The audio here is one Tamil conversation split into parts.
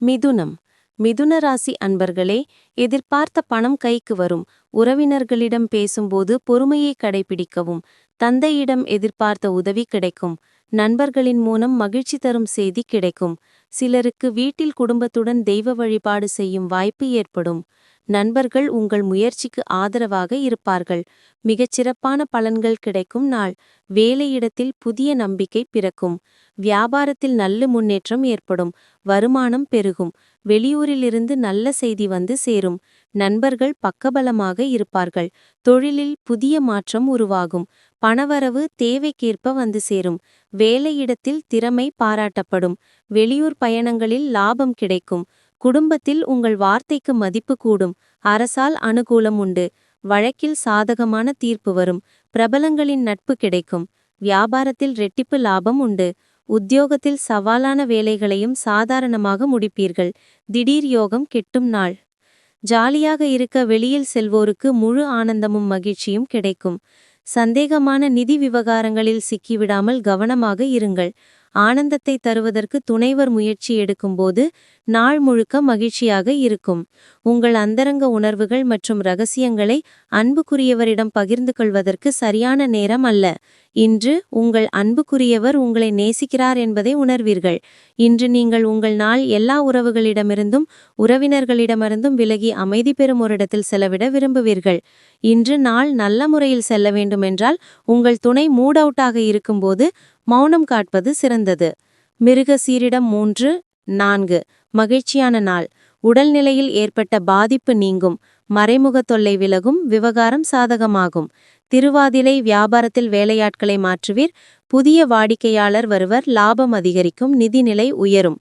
மிதுனம். மிதுன ராசி அன்பர்களே, எதிர்பார்த்த பணம் கைக்கு வரும். உறவினர்களிடம் பேசும்போது பொறுமையை கடைபிடிக்கவும். தந்தையிடம் எதிர்பார்த்த உதவி கிடைக்கும். நண்பர்களின் மூலம் மகிழ்ச்சி தரும் செய்தி கிடைக்கும். சிலருக்கு வீட்டில் குடும்பத்துடன் தெய்வ வழிபாடு செய்யும் வாய்ப்பு ஏற்படும். நண்பர்கள் உங்கள் முயற்சிக்கு ஆதரவாக இருப்பார்கள். மிகச்சிறப்பான பலன்கள் கிடைக்கும் நாள். வேலையிடத்தில் புதிய நம்பிக்கை பிறக்கும். வியாபாரத்தில் நல்ல முன்னேற்றம் ஏற்படும். வருமானம் பெருகும். வெளியூரிலிருந்து நல்ல செய்தி வந்து சேரும். நண்பர்கள் பக்கபலமாக இருப்பார்கள். தொழிலில் புதிய மாற்றம் உருவாகும். பணவரவு தேவைக்கேற்ப வந்து சேரும். வேலையிடத்தில் திறமை பாராட்டப்படும். வெளியூர் பயணங்களில் லாபம் கிடைக்கும். குடும்பத்தில் உங்கள் வார்த்தைக்கு மதிப்பு கூடும். அரசால் அனுகூலம் உண்டு. வழக்கில் சாதகமான தீர்ப்பு வரும். பிரபலங்களின் நட்பு கிடைக்கும். வியாபாரத்தில் ரெட்டிப்பு லாபம் உண்டு. உத்தியோகத்தில் சவாலான வேலைகளையும் சாதாரணமாக முடிப்பீர்கள். திடீர் யோகம் கிட்டும் நாள். ஜாலியாக இருக்க வெளியில் செல்வோருக்கு முழு ஆனந்தமும் மகிழ்ச்சியும் கிடைக்கும். சந்தேகமான நிதி விவகாரங்களில் சிக்கிவிடாமல் கவனமாக இருங்கள். ஆனந்தத்தை தருவதற்கு துணைவர் முயற்சி எடுக்கும்போது நாள் முழுக்க மகிழ்ச்சியாக இருக்கும். உங்கள் அந்தரங்க உணர்வுகள் மற்றும் இரகசியங்களை அன்புக்குரியவரிடம் பகிர்ந்து கொள்வதற்கு சரியான நேரம் அல்ல. இன்று உங்கள் அன்புக்குரியவர் உங்களை நேசிக்கிறார் என்பதை உணர்வீர்கள். இன்று நீங்கள் உங்கள் நாள் எல்லா உறவுகளிடமிருந்தும் உறவினர்களிடமிருந்தும் விலகி அமைதி பெறும் ஒரு இடத்தில் செலவிட விரும்புவீர்கள். இன்று நாள் நல்ல முறையில் செல்ல வேண்டுமென்றால் உங்கள் துணை மூட் அவுட்டாக இருக்கும்போது மௌனம் காட்பது சிறந்தது. மிருகசீரிடம் 3, 4. மகிழ்ச்சியான நாள். உடல்நிலையில் ஏற்பட்ட பாதிப்பு நீங்கும். மறைமுக தொல்லை விலகும். விவகாரம் சாதகமாகும். திருவாதிரை வியாபாரத்தில் வேலையாட்களை மாற்றுவீர். புதிய வாடிக்கையாளர் வருவர். லாபம் அதிகரிக்கும். நிதிநிலை உயரும்.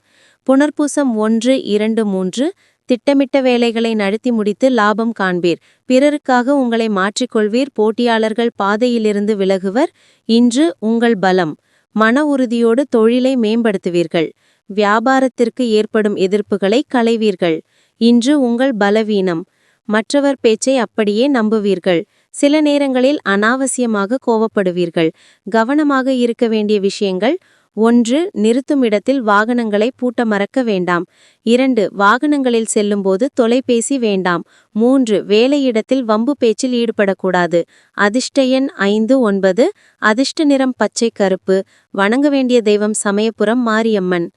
புனர்பூசம் 1, 2, 3. திட்டமிட்ட வேலைகளை நடத்தி முடித்து லாபம் காண்பீர். பிறருக்காக உங்களை மாற்றிக்கொள்வீர். போட்டியாளர்கள் பாதையிலிருந்து விலகுவர். இன்று உங்கள் பலம். மன உறுதியோடு தொழிலை மேம்படுத்துவீர்கள். வியாபாரத்திற்கு ஏற்படும் எதிர்ப்புகளை களைவீர்கள். இன்று உங்கள் பலவீனம். மற்றவர் பேச்சை அப்படியே நம்புவீர்கள். சில நேரங்களில் அனாவசியமாக கோபப்படுவீர்கள். கவனமாக இருக்க வேண்டிய விஷயங்கள்: 1. நிறுத்தும் இடத்தில் வாகனங்களை பூட்ட மறக்க வேண்டாம். 2. வாகனங்களில் செல்லும்போது தொலைபேசி வேண்டாம். 3. வேலையிடத்தில் வம்பு பேச்சில் ஈடுபடக்கூடாது. அதிர்ஷ்ட எண் 5, 9. அதிர்ஷ்ட நிறம் பச்சை கருப்பு. வணங்க வேண்டிய தெய்வம் சமயபுரம் மாரியம்மன்.